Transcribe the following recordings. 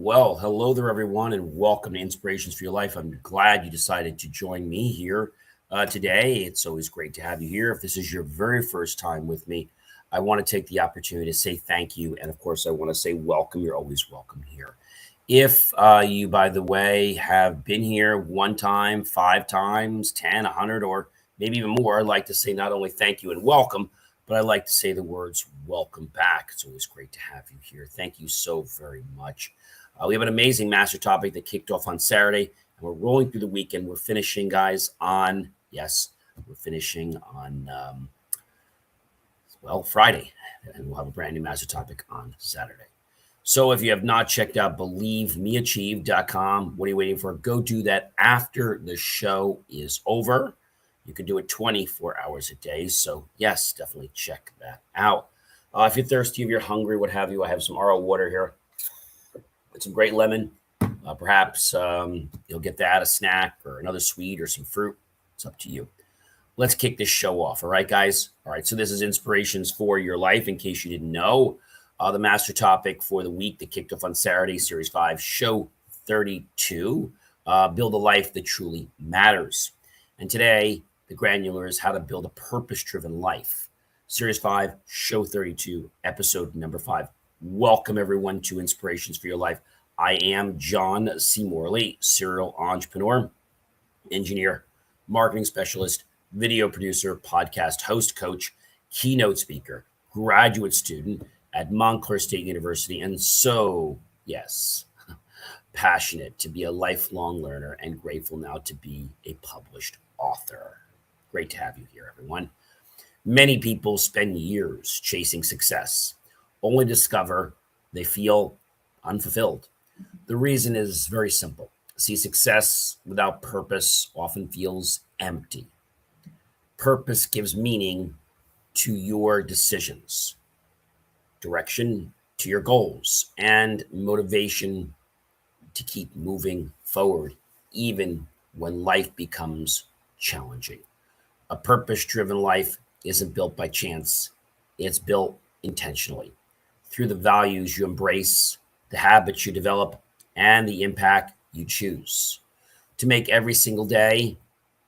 Well, hello there, everyone, and welcome to Inspirations for Your Life. I'm glad you decided to join me here today. It's always great to have you here. If this is your very first time with me, I want to take the opportunity to say thank you. And of course, I want to say welcome. You're always welcome here. If you, by the way, have been here one time, 5 times, 10, 100, or maybe even more, I'd like to say not only thank you and welcome, but I like to say the words welcome back. It's always great to have you here. Thank you so very much. We have an amazing master topic that kicked off on Saturday, and we're rolling through the weekend. We're finishing, guys, on, yes, we're finishing on, Friday, and we'll have a brand new master topic on Saturday. So if you have not checked out believemeachieve.com, what are you waiting for? Go do that after the show is over. You can do it 24 hours a day. So yes, definitely check that out. If you're thirsty, if you're hungry, what have you, I have some RO water here. Some great lemon. Perhaps you'll get that, a snack or another sweet or some fruit. It's up to you. Let's kick this show off. All right, guys? All right, so this is Inspirations for Your Life, in case you didn't know. The master topic for the week that kicked off on Saturday, Series 5, Show 32, Build a Life That Truly Matters. And today, the granular is how to build a purpose-driven life. Series 5, Show 32, Episode number 5. Welcome, everyone, to Inspirations for Your Life. I am John C. Morley, serial entrepreneur, engineer, marketing specialist, video producer, podcast host, coach, keynote speaker, graduate student at Montclair State University, and so, yes, passionate to be a lifelong learner and grateful now to be a published author. Great to have you here, everyone. Many people spend years chasing success, only discover they feel unfulfilled. The reason is very simple. See, success without purpose often feels empty. Purpose gives meaning to your decisions, direction to your goals, and motivation to keep moving forward, even when life becomes challenging. A purpose-driven life isn't built by chance. It's built intentionally through the values you embrace, the habits you develop, and the impact you choose. To make every single day,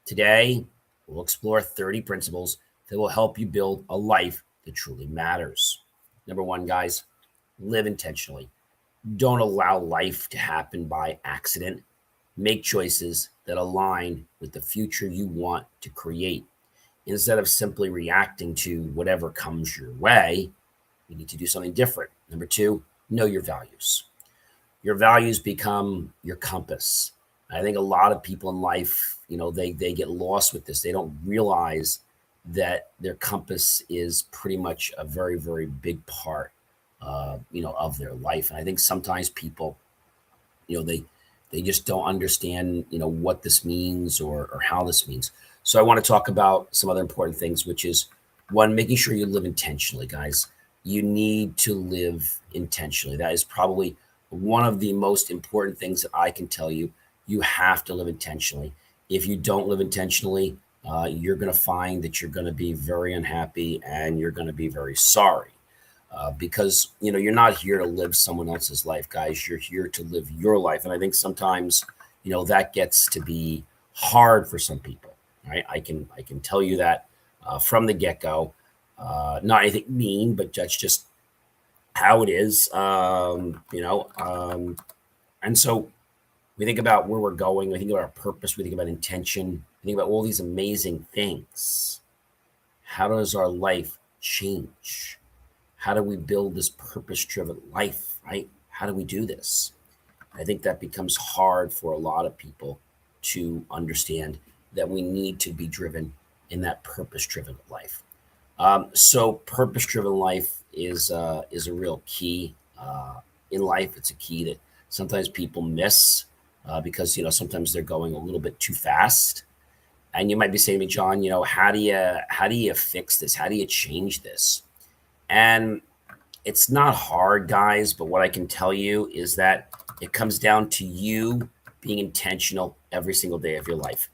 today, we'll explore 30 principles that will help you build a life that truly matters. Number 1, guys, live intentionally. Don't allow life to happen by accident. Make choices that align with the future you want to create. Instead of simply reacting to whatever comes your way, you need to do something different. Number 2, know your values. Your values become your compass. I think a lot of people in life, they get lost with this. They don't realize that their compass is pretty much a very, very big part, of their life. And I think sometimes people, they just don't understand, what this means or how this means. So I want to talk about some other important things, which is 1, making sure you live intentionally, guys. You need to live intentionally. That is probably one of the most important things that I can tell you. You have to live intentionally. If you don't live intentionally, you're going to find that you're going to be very unhappy and you're going to be very sorry. Because, you're not here to live someone else's life, guys. You're here to live your life. And I think sometimes, that gets to be hard for some people, right? I can tell you that from the get-go. Not anything mean, but that's just how it is, and so we think about where we're going. We think about our purpose. We think about intention. We think about all these amazing things. How does our life change? How do we build this purpose-driven life, right? How do we do this? I think that becomes hard for a lot of people to understand that we need to be driven in that purpose-driven life. So purpose-driven life is a real key in life. It's a key that sometimes people miss because, sometimes they're going a little bit too fast. And you might be saying to me, John, how do you fix this? How do you change this? And it's not hard, guys, but what I can tell you is that it comes down to you being intentional every single day of your life.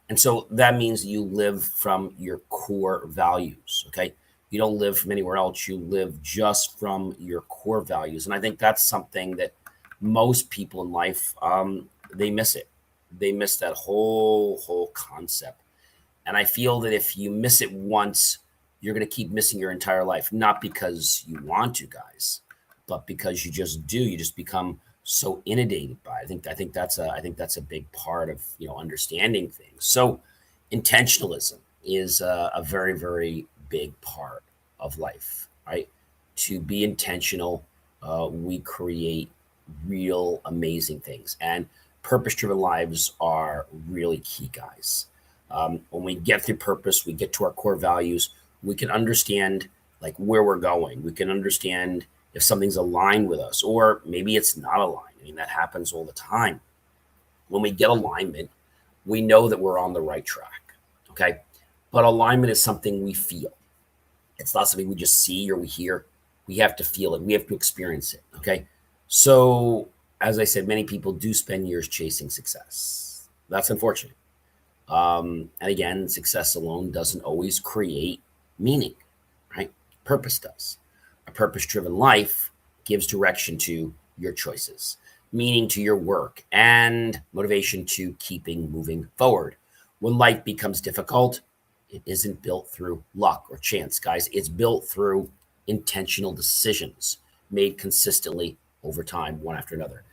And so that means you live from your core values, okay? You don't live from anywhere else. You live just from your core values. And I think that's something that most people in life, they miss it. They miss that whole concept. And I feel that if you miss it once, you're going to keep missing your entire life, not because you want to, guys, but because you just do. You just become so inundated by it. I think that's a big part of understanding things. So intentionalism is a very, very big part of life, right? To be intentional, we create real amazing things, and purpose-driven lives are really key, guys. When we get through purpose, we get to our core values. We can understand like where we're going. We can understand if something's aligned with us, or maybe it's not aligned. I mean, that happens all the time. When we get alignment, we know that we're on the right track. Okay. But alignment is something we feel. It's not something we just see or we hear. We have to feel it. We have to experience it. Okay. So, as I said, many people do spend years chasing success. That's unfortunate. And again, success alone doesn't always create meaning, right? Purpose does. A purpose driven life gives direction to your choices, meaning to your work, and motivation to keeping moving forward. When life becomes difficult, it isn't built through luck or chance, guys. It's built through intentional decisions made consistently over time, one after another.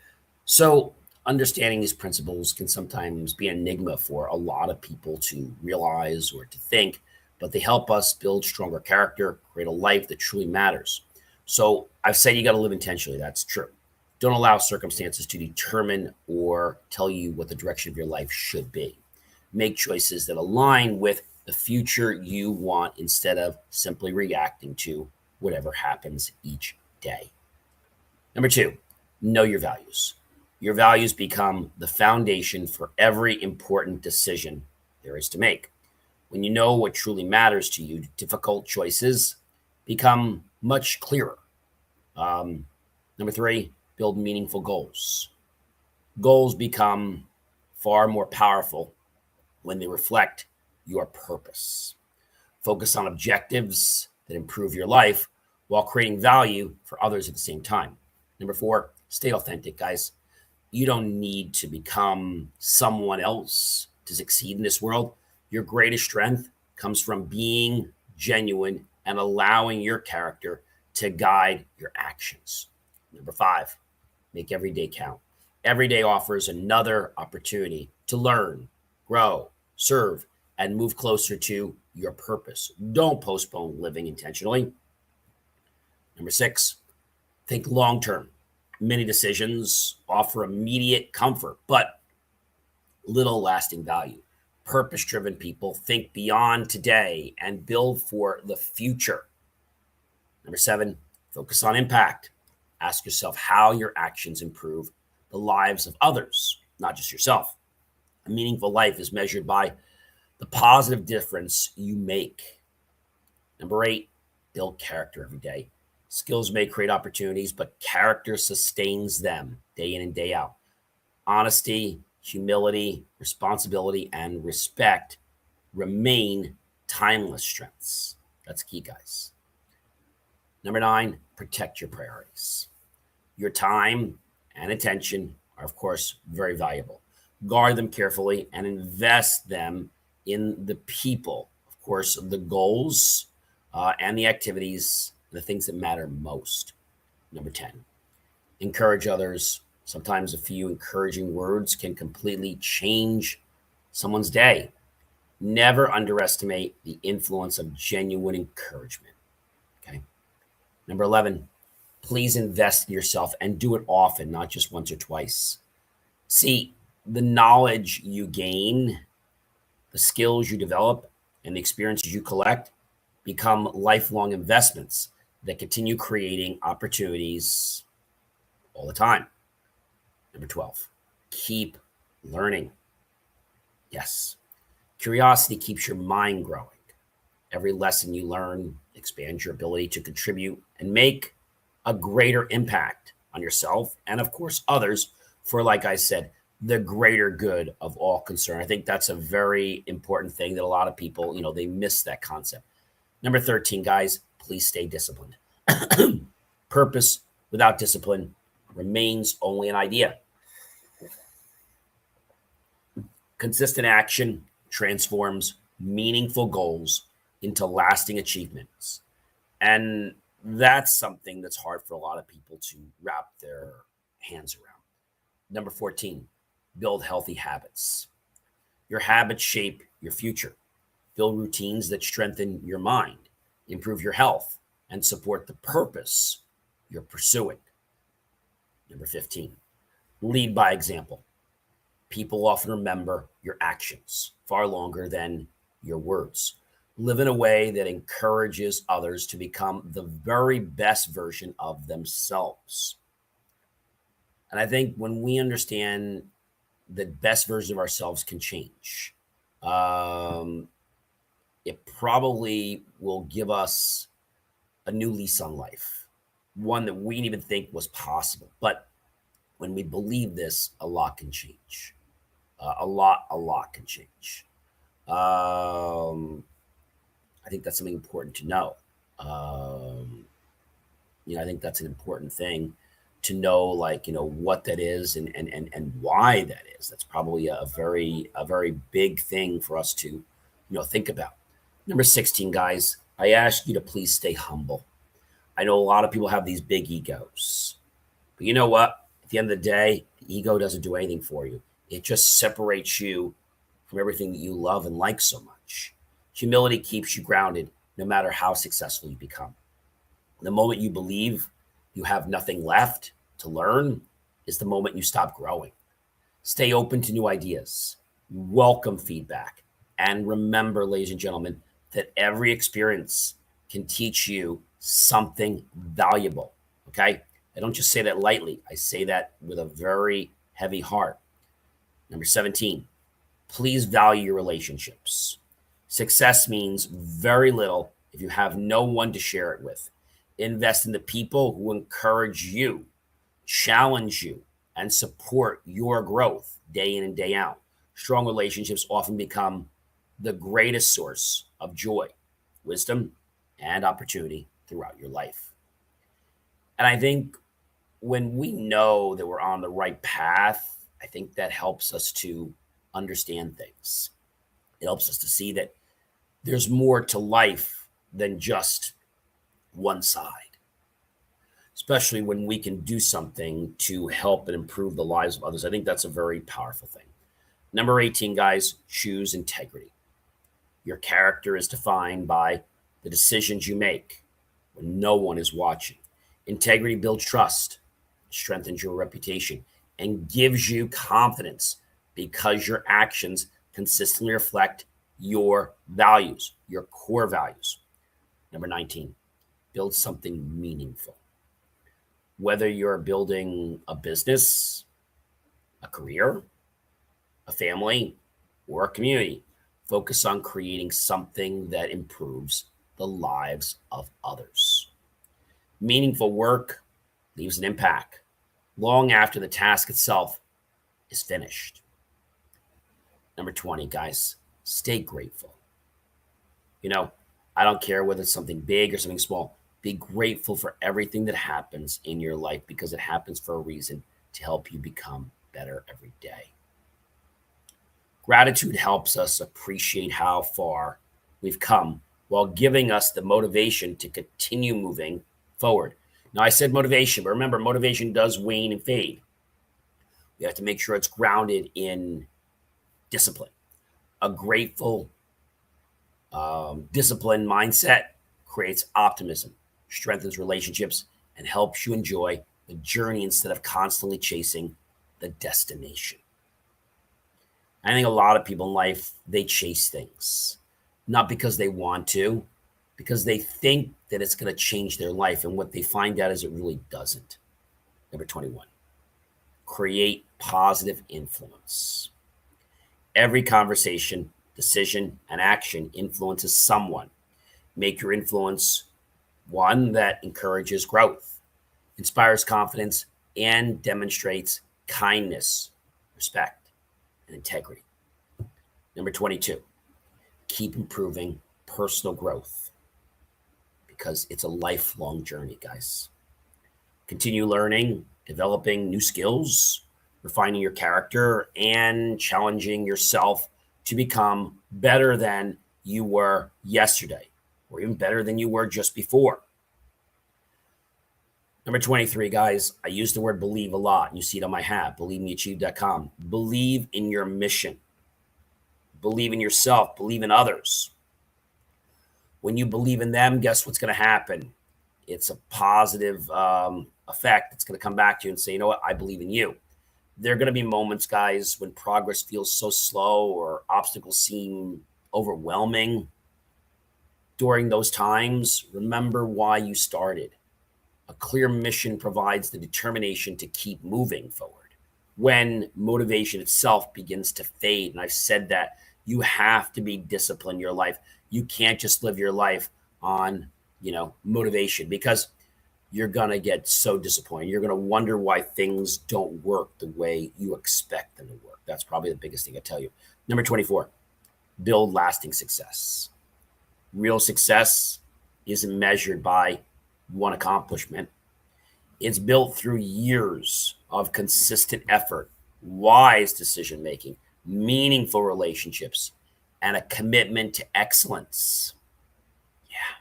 So, understanding these principles can sometimes be an enigma for a lot of people to realize or to think, but they help us build stronger character, create a life that truly matters. So, I've said you got to live intentionally. That's true. Don't allow circumstances to determine or tell you what the direction of your life should be. Make choices that align with the future you want instead of simply reacting to whatever happens each day. Number two, know your values. Your values become the foundation for every important decision there is to make. When you know what truly matters to you, difficult choices become much clearer. Number three, build meaningful goals. Goals become far more powerful when they reflect your purpose. Focus on objectives that improve your life while creating value for others at the same time. Number four, stay authentic, guys. You don't need to become someone else to succeed in this world. Your greatest strength comes from being genuine and allowing your character to guide your actions. Number five, make every day count. Every day offers another opportunity to learn, grow, serve, and move closer to your purpose. Don't postpone living intentionally. Number six, think long term. Many decisions offer immediate comfort, but little lasting value. Purpose driven people think beyond today and build for the future. Number seven, focus on impact. Ask yourself how your actions improve the lives of others, not just yourself. A meaningful life is measured by the positive difference you make. Number eight, build character every day. Skills may create opportunities, but character sustains them day in and day out. Honesty, humility, responsibility, and respect remain timeless strengths. That's key, guys. Number nine, protect your priorities. Your time and attention are, of course, very valuable. Guard them carefully and invest them in the people, of course, the goals and the activities, the things that matter most. Number 10, encourage others. Sometimes a few encouraging words can completely change someone's day. Never underestimate the influence of genuine encouragement. Okay. Number 11, please invest in yourself and do it often, not just once or twice. See, the knowledge you gain, the skills you develop, and the experiences you collect become lifelong investments that continue creating opportunities all the time. Number 12, keep learning. Yes, curiosity keeps your mind growing. Every lesson you learn expands your ability to contribute and make a greater impact on yourself and, of course, others for, like I said, the greater good of all concerned. I think that's a very important thing that a lot of people, they miss that concept. Number 13, guys, please stay disciplined. Purpose without discipline remains only an idea. Consistent action transforms meaningful goals into lasting achievements. And that's something that's hard for a lot of people to wrap their hands around. Number 14, build healthy habits. Your habits shape your future. Build routines that strengthen your mind, improve your health, and support the purpose you're pursuing. Number 15, lead by example. People often remember your actions far longer than your words. Live in a way that encourages others to become the very best version of themselves. And I think when we understand the best version of ourselves can change, um, it probably will give us a new lease on life, one that we didn't even think was possible. But when we believe this, a lot can change. A lot can change. I think that's something important to know. Um, I think that's an important thing to know, like, what that is and why that is. That's probably a very big thing for us to, think about. Number 16, guys, I ask you to please stay humble. I know a lot of people have these big egos, but you know what? At the end of the day, the ego doesn't do anything for you. It just separates you from everything that you love and like so much. Humility keeps you grounded no matter how successful you become. The moment you believe you have nothing left to learn is the moment you stop growing. Stay open to new ideas, welcome feedback, and remember, ladies and gentlemen, that every experience can teach you something valuable. Okay? I don't just say that lightly, I say that with a very heavy heart. Number 17, please value your relationships. Success means very little if you have no one to share it with. Invest in the people who encourage you, challenge you, and support your growth day in and day out. Strong relationships often become the greatest source of joy, wisdom, and opportunity throughout your life. And I think when we know that we're on the right path, I think that helps us to understand things. It helps us to see that there's more to life than just one side, especially when we can do something to help and improve the lives of others. I think that's a very powerful thing. Number 18, guys, choose integrity. Your character is defined by the decisions you make when no one is watching. Integrity builds trust, strengthens your reputation, and gives you confidence because your actions consistently reflect your values, your core values. Number 19, build something meaningful. Whether you're building a business, a career, a family, or a community, focus on creating something that improves the lives of others. Meaningful work leaves an impact long after the task itself is finished. Number 20, guys, stay grateful. You know, I don't care whether it's something big or something small. Be grateful for everything that happens in your life because it happens for a reason to help you become better every day. Gratitude helps us appreciate how far we've come while giving us the motivation to continue moving forward. Now, I said motivation, but remember, motivation does wane and fade. We have to make sure it's grounded in discipline. A grateful, disciplined mindset creates optimism, strengthens relationships, and helps you enjoy the journey instead of constantly chasing the destination. I think a lot of people in life, they chase things, not because they want to, because they think that it's going to change their life. And what they find out is it really doesn't. Number 21, create positive influence. Every conversation, decision, and action influences someone. Make your influence one that encourages growth, inspires confidence, and demonstrates kindness, respect, and integrity. Number 22, keep improving personal growth because it's a lifelong journey, guys. Continue learning, developing new skills, refining your character, and challenging yourself to become better than you were yesterday, or even better than you were just before. Number 23, guys, I use the word believe a lot. And you see it on my hat, believemeachieve.com. Believe in your mission. Believe in yourself. Believe in others. When you believe in them, guess what's going to happen? It's a positive effect. It's going to come back to you and say, you know what? I believe in you. There are going to be moments, guys, when progress feels so slow or obstacles seem overwhelming. During those times, remember why you started. A clear mission provides the determination to keep moving forward. When motivation itself begins to fade, and I've said that, you have to be disciplined in your life. You can't just live your life on, motivation, because you're going to get so disappointed. You're going to wonder why things don't work the way you expect them to work. That's probably the biggest thing I tell you. Number 24, build lasting success. Real success isn't measured by one accomplishment. It's built through years of consistent effort, wise decision making, meaningful relationships, and a commitment to excellence. Yeah.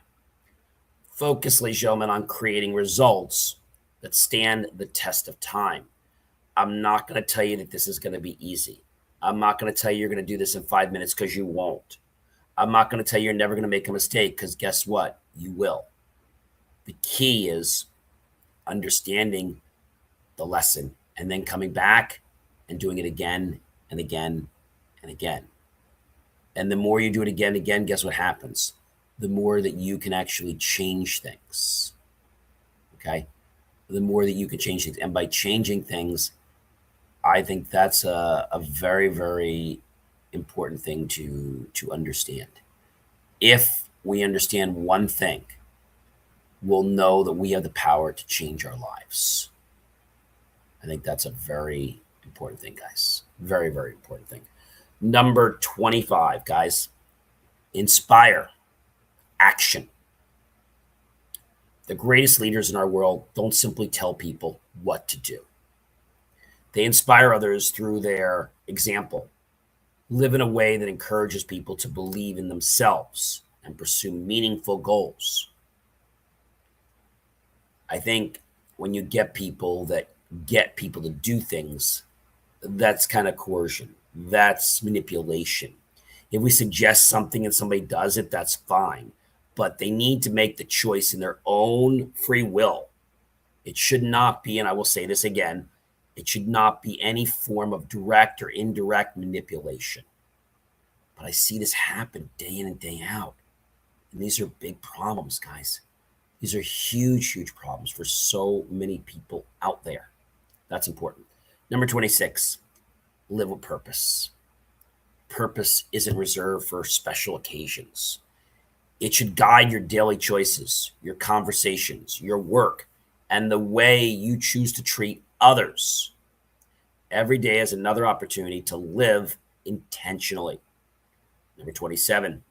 Focus, ladies and gentlemen, on creating results that stand the test of time. I'm not going to tell you that this is going to be easy. I'm not going to tell you you're going to do this in 5 minutes, because you won't. I'm not going to tell you you're never going to make a mistake, because guess what? You will. The key is understanding the lesson and then coming back and doing it again and again and again. And the more you do it again and again, guess what happens? The more that you can actually change things. Okay? The more that you can change things. And by changing things, I think that's a very, very important thing to understand. If we understand one thing, we'll know that we have the power to change our lives. I think that's a very important thing, guys. Very, very important thing. Number 25, guys, inspire action. The greatest leaders in our world don't simply tell people what to do. They inspire others through their example, live in a way that encourages people to believe in themselves and pursue meaningful goals. I think when you get people to do things, that's kind of coercion. That's manipulation. If we suggest something and somebody does it, that's fine. But they need to make the choice in their own free will. It should not be, and I will say this again, it should not be any form of direct or indirect manipulation. But I see this happen day in and day out. And these are big problems, guys. These are huge, huge problems for so many people out there. That's important. Number 26, live with purpose. Purpose isn't reserved for special occasions. It should guide your daily choices, your conversations, your work, and the way you choose to treat others. Every day is another opportunity to live intentionally. Number 27,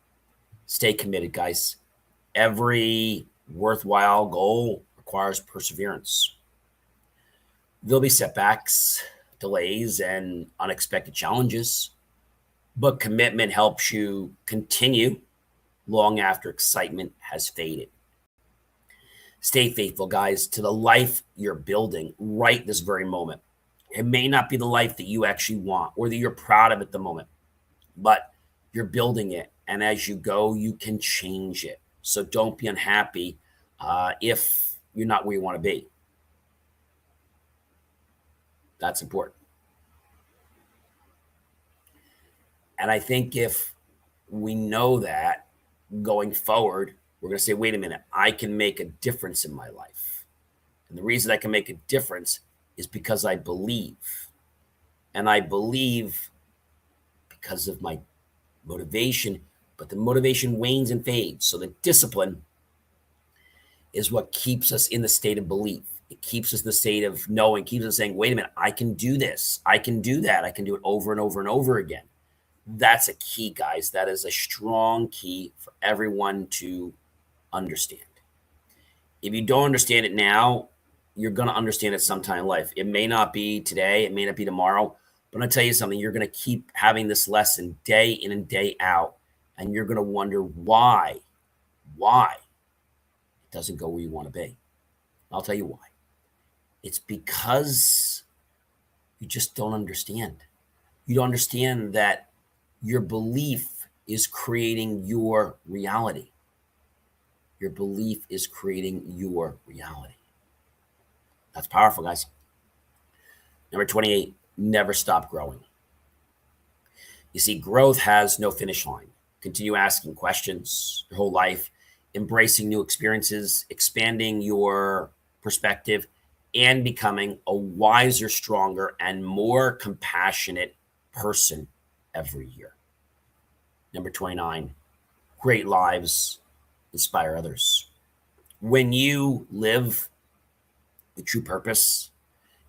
stay committed, guys. Every worthwhile goal requires perseverance. There'll be setbacks, delays, and unexpected challenges, but commitment helps you continue long after excitement has faded. Stay faithful, guys, to the life you're building right this very moment. It may not be the life that you actually want or that you're proud of at the moment, but you're building it. And as you go, you can change it. So don't be unhappy if you're not where you want to be. That's important. And I think if we know that going forward, we're going to say, wait a minute, I can make a difference in my life. And the reason I can make a difference is because I believe. And I believe because of my motivation, but the motivation wanes and fades. So the discipline is what keeps us in the state of belief. It keeps us in the state of knowing, keeps us saying, wait a minute, I can do this. I can do that. I can do it over and over and over again. That's a key, guys. That is a strong key for everyone to understand. If you don't understand it now, you're going to understand it sometime in life. It may not be today, it may not be tomorrow, but I'm going to tell you something. You're going to keep having this lesson day in and day out, and you're going to wonder why it doesn't go where you want to be. I'll tell you why. It's because you just don't understand. You don't understand that your belief is creating your reality. Your belief is creating your reality. That's powerful, guys. Number 28, never stop growing. You see, growth has no finish line. Continue asking questions your whole life, embracing new experiences, expanding your perspective, and becoming a wiser, stronger, and more compassionate person every year. Number 29, great lives inspire others. When you live with true purpose,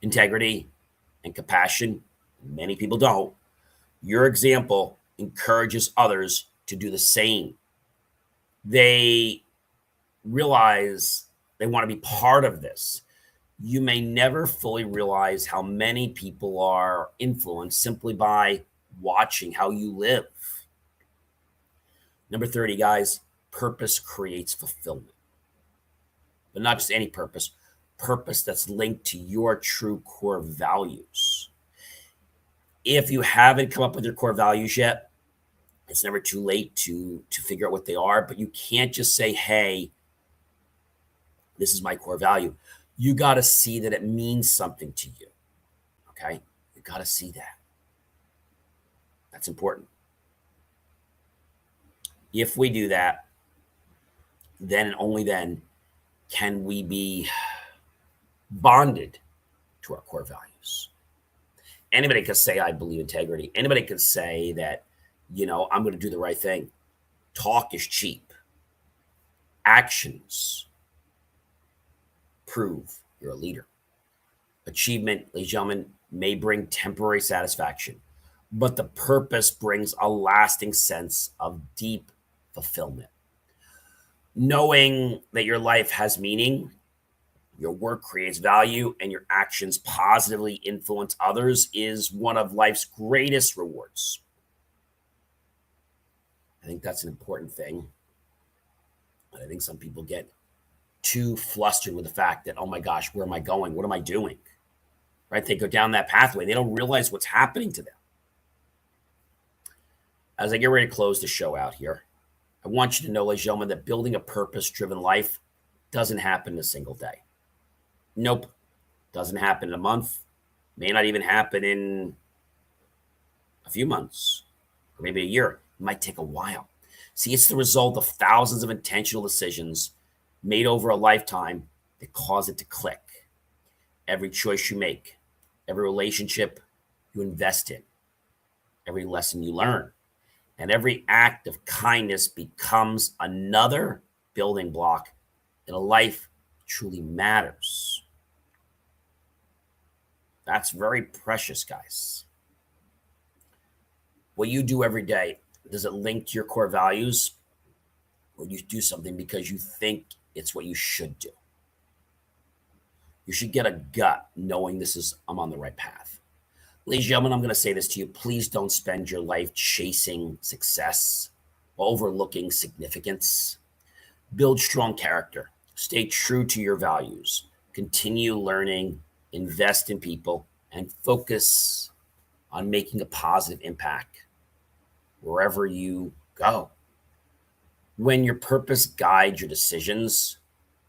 integrity, and compassion, many people don't, your example encourages others to do the same. They realize they want to be part of this. You may never fully realize how many people are influenced simply by watching how you live. Number 30, guys, purpose creates fulfillment. But not just any purpose, purpose that's linked to your true core values. If you haven't come up with your core values yet, it's never too late to figure out what they are, but you can't just say, hey, this is my core value. You got to see that it means something to you. Okay? You got to see that. That's important. If we do that, then and only then can we be bonded to our core values. Anybody can say, I believe integrity. Anybody can say that, I'm going to do the right thing. Talk is cheap. Actions prove you're a leader. Achievement, ladies and gentlemen, may bring temporary satisfaction, but the purpose brings a lasting sense of deep fulfillment. Knowing that your life has meaning, your work creates value, and your actions positively influence others is one of life's greatest rewards. I think that's an important thing. I think some people get too flustered with the fact that, oh my gosh, where am I going? What am I doing? Right? They go down that pathway. They don't realize what's happening to them. As I get ready to close the show out here, I want you to know, ladies and gentlemen, that building a purpose-driven life doesn't happen in a single day. Nope. Doesn't happen in a month. May not even happen in a few months or maybe a year. It might take a while. See, it's the result of thousands of intentional decisions made over a lifetime that cause it to click. Every choice you make, every relationship you invest in, every lesson you learn, and every act of kindness becomes another building block in a life that truly matters. That's very precious, guys. What you do every day, does it link to your core values? Or you do something because you think it's what you should do? You should get a gut knowing I'm on the right path. Ladies and gentlemen, I'm going to say this to you. Please don't spend your life chasing success or overlooking significance. Build strong character. Stay true to your values. Continue learning, invest in people, and focus on making a positive impact wherever you go. When your purpose guides your decisions,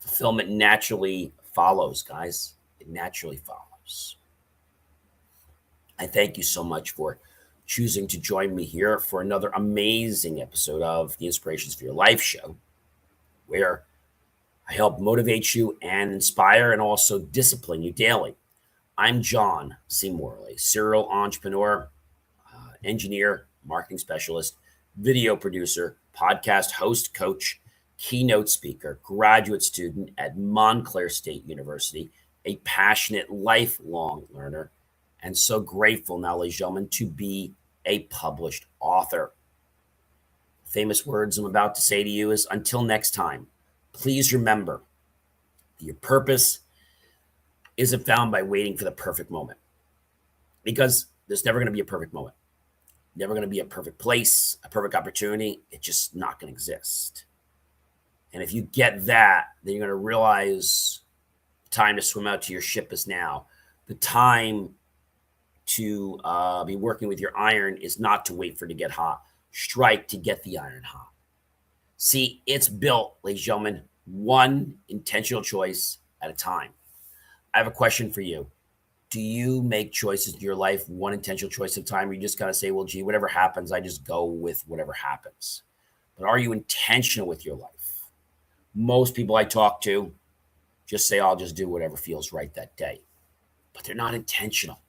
fulfillment naturally follows, guys. It naturally follows. I thank you so much for choosing to join me here for another amazing episode of the Inspirations for Your Life show, where I help motivate you and inspire and also discipline you daily. I'm John C. Morley, serial entrepreneur, engineer, marketing specialist, video producer, podcast host, coach, keynote speaker, graduate student at Montclair State University, a passionate lifelong learner, and so grateful now, ladies and gentlemen, to be a published author. Famous words I'm about to say to you is, until next time, please remember that your purpose isn't found by waiting for the perfect moment, because there's never going to be a perfect moment, never going to be a perfect place, a perfect opportunity. It's just not going to exist. And if you get that, then you're going to realize the time to swim out to your ship is now. The time to be working with your iron is not to wait for it to get hot. Strike to get the iron hot. See, it's built, ladies and gentlemen, one intentional choice at a time. I have a question for you. Do you make choices in your life one intentional choice at a time? Or you just kind of say, well, gee, whatever happens, I just go with whatever happens. But are you intentional with your life? Most people I talk to just say, I'll just do whatever feels right that day. But they're not intentional.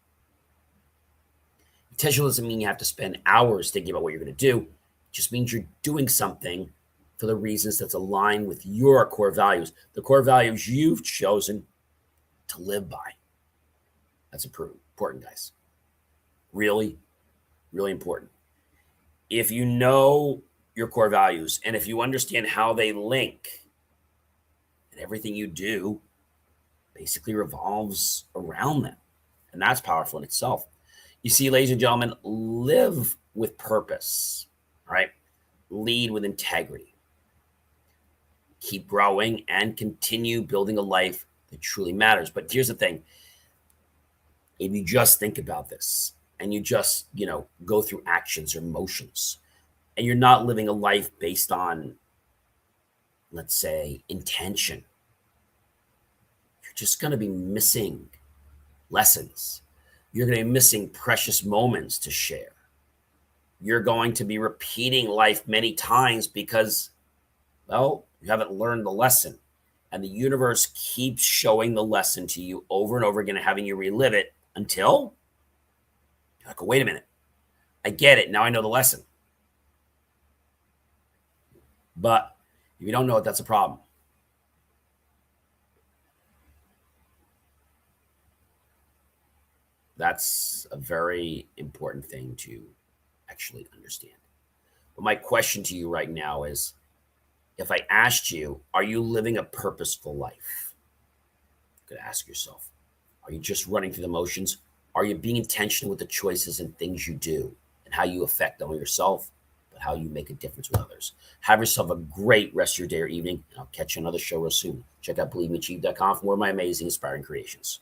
Intentional doesn't mean you have to spend hours thinking about what you're going to do. It just means you're doing something for the reasons that's aligned with your core values, the core values you've chosen to live by. That's important, guys. Really, really important. If you know your core values and if you understand how they link, and everything you do basically revolves around them. And that's powerful in itself. You see, ladies and gentlemen, live with purpose, right? Lead with integrity. Keep growing and continue building a life that truly matters. But here's the thing. If you just think about this and you just, go through actions or motions, and you're not living a life based on, let's say, intention, you're just going to be missing lessons. You're going to be missing precious moments to share. You're going to be repeating life many times because, well, you haven't learned the lesson. And the universe keeps showing the lesson to you over and over again and having you relive it until you're like, oh, wait a minute. I get it. Now I know the lesson. But if you don't know it, that's a problem. That's a very important thing to actually understand. But my question to you right now is, if I asked you, are you living a purposeful life? You could ask yourself, are you just running through the motions? Are you being intentional with the choices and things you do and how you affect not only yourself, but how you make a difference with others? Have yourself a great rest of your day or evening, and I'll catch you on another show real soon. Check out BelieveMeAchieve.com for more of my amazing, inspiring creations.